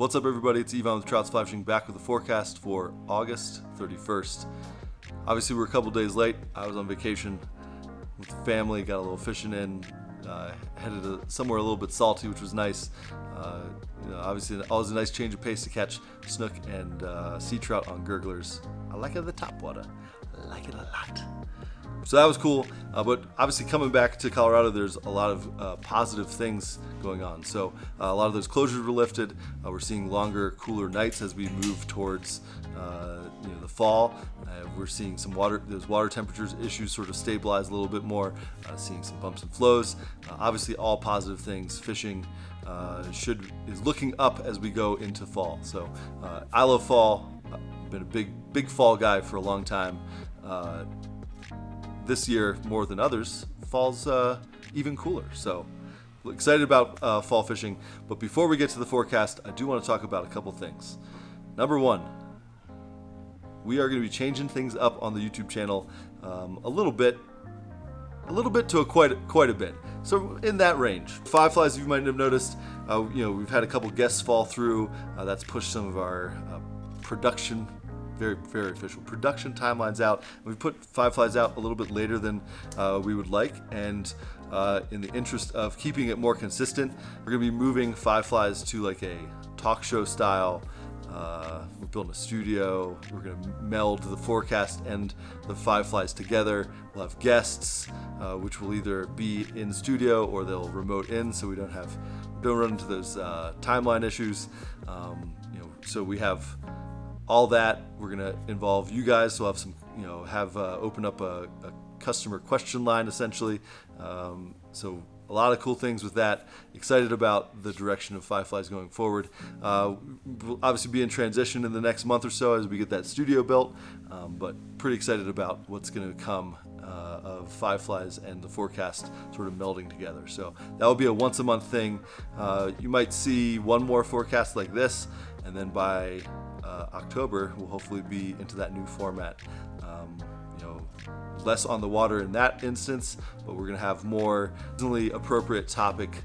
What's up, everybody? It's Yvonne with Trouts Fly Fishing, back with the forecast for August 31st. Obviously, we're a couple days late. I was on vacation with the family, got a little fishing in, headed to somewhere a little bit salty, which was nice. Obviously, always a nice change of pace to catch snook and sea trout on gurglers. I like it at the top water. I like it a lot. So that was cool, but obviously coming back to Colorado, there's a lot of positive things going on. So a lot of those closures were lifted. We're seeing longer, cooler nights as we move towards the fall. We're seeing those water temperatures issues sort of stabilize a little bit more, seeing some bumps and flows. Obviously all positive things. Fishing is looking up as we go into fall. So I love fall. I've been a big fall guy for a long time. This year, more than others, fall's even cooler. So excited about fall fishing. But before we get to the forecast, I do want to talk about a couple things. Number one, we are going to be changing things up on the YouTube channel a little bit to quite a bit. So in that range. Fireflies, you might have noticed, we've had a couple guests fall through. That's pushed some of our production, very official production timelines out. We put Fireflies out a little bit later than we would like, and in the interest of keeping it more consistent, we're going to be moving Fireflies to like a talk show style. We're building a studio. We're going to meld the forecast and the Fireflies together. We'll have guests, which will either be in studio or they'll remote in, so we don't run into those timeline issues. So we have all that. We're going to involve you guys, so we'll have open up a customer question line essentially. So a lot of cool things with that. Excited about the direction of Fireflies going forward. We'll obviously be in transition in the next month or so as we get that studio built, but pretty excited about what's going to come of Fireflies and the forecast sort of melding together. So that will be a once a month thing. You might see one more forecast like this, and then by October we'll hopefully be into that new format. Less on the water in that instance, but we're going to have more seasonally appropriate topic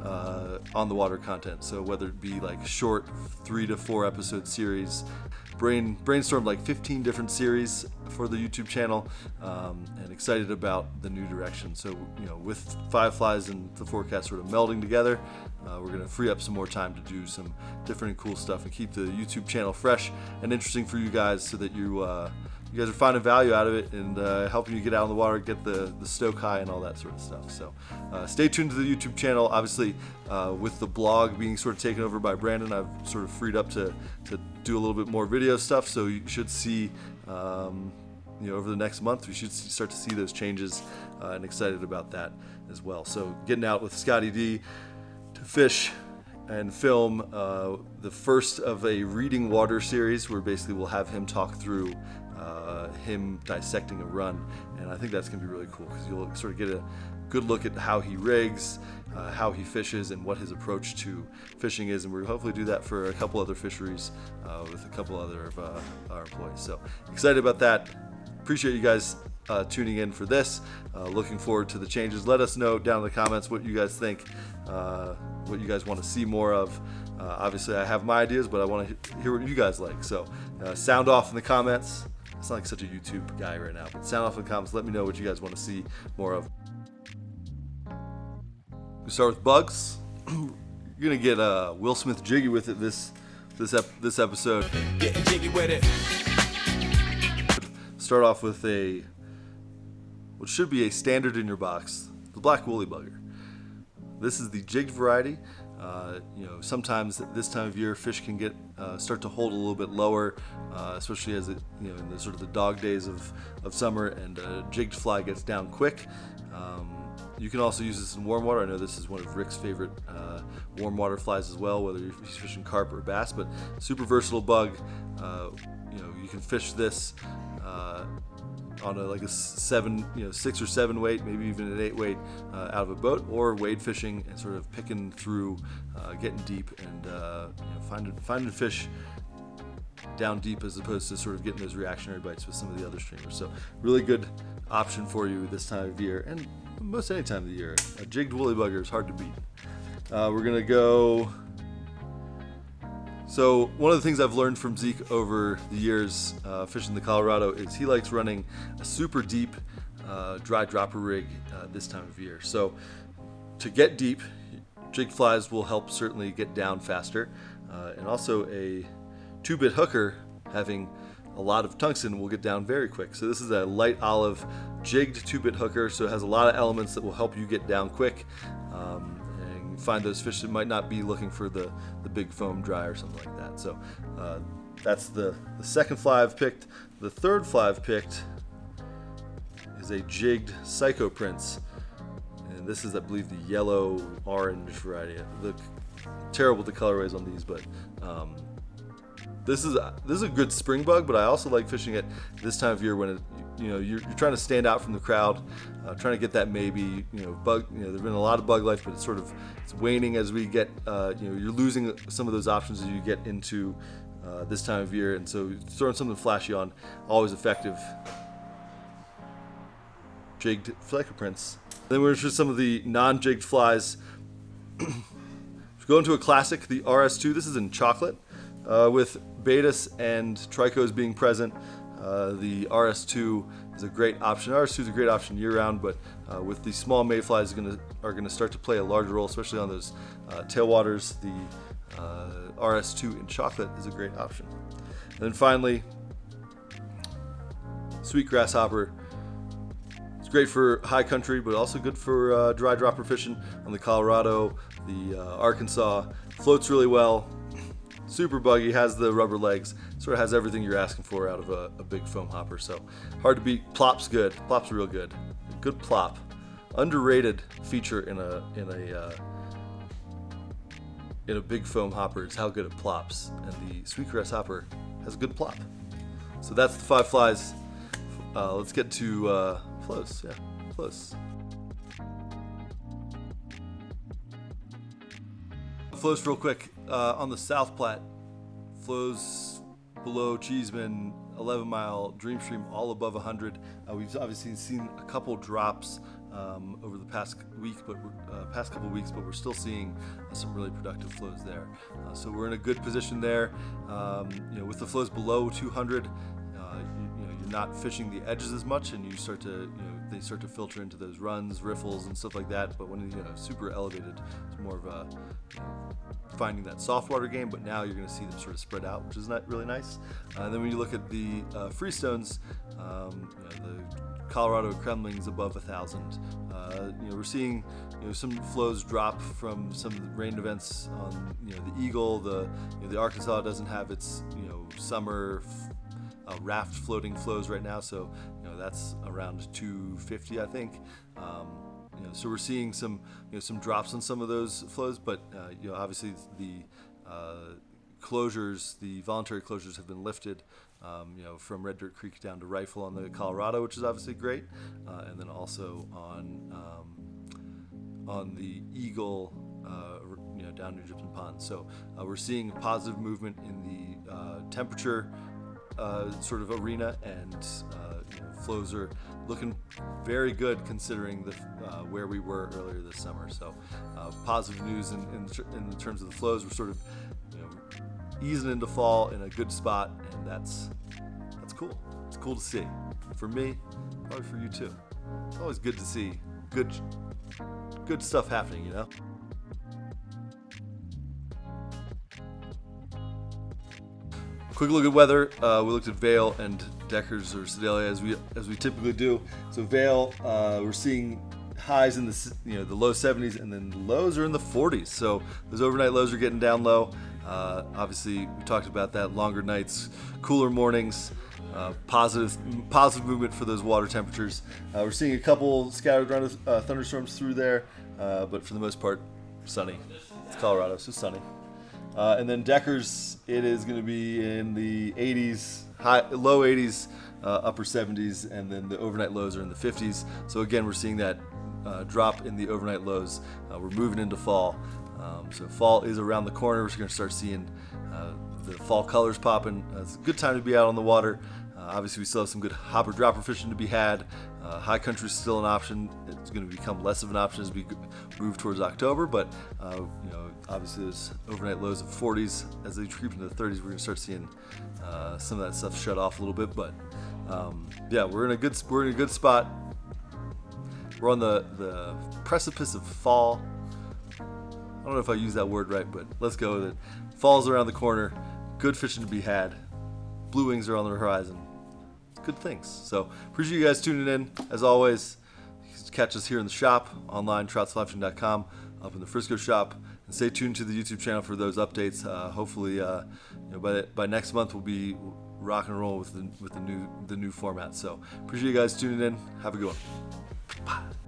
on the water content. So whether it be like short 3 to 4 episode series, brainstormed like 15 different series for the YouTube channel, and excited about the new direction. So with Fireflies and the forecast sort of melding together, we're going to free up some more time to do some different and cool stuff and keep the YouTube channel fresh and interesting for you guys, so that you guys are finding value out of it and helping you get out on the water, get the stoke high and all that sort of stuff. So stay tuned to the YouTube channel. Obviously, with the blog being sort of taken over by Brandon, I've sort of freed up to do a little bit more video stuff. So you should see, over the next month, we should start to see those changes, and excited about that as well. So getting out with Scotty D to fish and film the first of a reading water series, where basically we'll have him talk through him dissecting a run, and I think that's going to be really cool, because you'll sort of get a good look at how he rigs, how he fishes, and what his approach to fishing is, and we'll hopefully do that for a couple other fisheries with a couple other of our employees. So excited about that. Appreciate you guys tuning in for this. Looking forward to the changes. Let us know down in the comments what you guys think, what you guys want to see more of. Obviously, I have my ideas, but I want to hear what you guys like. So sound off in the comments. It's not like such a YouTube guy right now, but sound off in the comments. Let me know what you guys want to see more of. We start with bugs. You're gonna get Will Smith jiggy with it this episode. Getting jiggy with it. Start off with what should be a standard in your box, the black woolly bugger. This is the jigged variety. Sometimes at this time of year, fish can start to hold a little bit lower, especially as in the sort of the dog days of summer, and jigged fly gets down quick. You can also use this in warm water. I know this is one of Rick's favorite warm water flies as well, whether he's fishing carp or bass, but super versatile bug. You can fish this on a 6 or 7 weight, maybe even an 8 weight out of a boat, or wade fishing and sort of picking through, getting deep and finding fish down deep, as opposed to sort of getting those reactionary bites with some of the other streamers. So really good option for you this time of year, and most any time of the year. A jigged woolly bugger is hard to beat. We're gonna go So one of the things I've learned from Zeke over the years fishing the Colorado is he likes running a super deep dry dropper rig this time of year. So to get deep, jig flies will help certainly get down faster, and also a 2-bit hooker having a lot of tungsten will get down very quick. So this is a light olive jigged 2-bit hooker, so it has a lot of elements that will help you get down quick and find those fish that might not be looking for the big foam dry or something like that. So that's the second fly I've picked. The third fly I've picked is a jigged Psycho Prince. And this is, I believe, the yellow-orange variety. Look terrible the colorways on these, but this is a good spring bug. But I also like fishing it this time of year when you're trying to stand out from the crowd, trying to get that maybe bug. There've been a lot of bug life, but it's waning as we get. You're losing some of those options as you get into this time of year, and so throwing something flashy on, always effective. Jigged Psycho Prince. Then we're into some of the non-jigged flies. Go into a classic, the RS2. This is in chocolate, with betas and tricos being present. The RS2 is a great option. RS2 is a great option year-round, but with the small mayflies are gonna start to play a larger role, especially on those tailwaters. The RS2 in chocolate is a great option. And then finally, sweet grasshopper. It's great for high country, but also good for dry dropper fishing on the Colorado, the Arkansas. Floats really well, super buggy, has the rubber legs, sort of has everything you're asking for out of a big foam hopper. So hard to beat. Plop's good. Plop's real good. Good plop. Underrated feature in a big foam hopper is how good it plops, and the sweet grasshopper has a good plop. So that's the 5 flies. Let's get to flows. Yeah, flows. Flows real quick. On the South Platte, flows below Cheeseman, 11 Mile, Dreamstream, all above 100. We've obviously seen a couple drops over the past couple weeks, but we're still seeing some really productive flows there. So we're in a good position there. With the flows below 200, you're not fishing the edges as much, and they start to filter into those runs, riffles, and stuff like that. But when super elevated, it's more of a finding that soft water game. But now you're going to see them sort of spread out, which is not really nice. And then when you look at the freestones, the Colorado Kremlings above 1,000. We're seeing some flows drop from some of the rain events on the Eagle. The Arkansas doesn't have its summer raft floating flows right now, so that's around 250, I think. So we're seeing some drops on some of those flows, but obviously the closures, the voluntary closures have been lifted. From Red Dirt Creek down to Rifle on the Colorado, which is obviously great, and then also on the Eagle, down to Egyptian Pond. So we're seeing positive movement in the temperature sort of arena, and flows are looking very good considering where we were earlier this summer. So positive news in terms of the flows. We're sort of easing into fall in a good spot, and that's cool. It's cool to see. For me, probably for you too. It's always good to see good stuff happening, Quick look at weather. We looked at Vail and Deckers or Sedalia as we typically do. So Vail, we're seeing highs in the low 70s, and then the lows are in the 40s. So those overnight lows are getting down low. Obviously, we talked about that. Longer nights, cooler mornings, positive movement for those water temperatures. We're seeing a couple scattered thunderstorms through there, but for the most part, sunny. It's Colorado, so sunny. And then Deckers, it is going to be in the 80s, low 80s, upper 70s, and then the overnight lows are in the 50s. So again, we're seeing that drop in the overnight lows. We're moving into fall. So fall is around the corner. We're going to start seeing the fall colors popping. It's a good time to be out on the water. Obviously, we still have some good hopper dropper fishing to be had. High country is still an option. It's going to become less of an option as we move towards October, but obviously there's overnight lows of 40s. As they creep into the 30s, we're going to start seeing some of that stuff shut off a little bit. But yeah, we're in a good spot. We're on the precipice of fall. I don't know if I use that word right, but let's go with it. Fall's around the corner. Good fishing to be had. Blue wings are on the horizon. Good things. So appreciate you guys tuning in. As always, you can catch us here in the shop, online, troutsfishing.com, up in the Frisco shop. And stay tuned to the YouTube channel for those updates. Hopefully, by next month we'll be rock and roll with the new format. So appreciate you guys tuning in. Have a good one. Bye.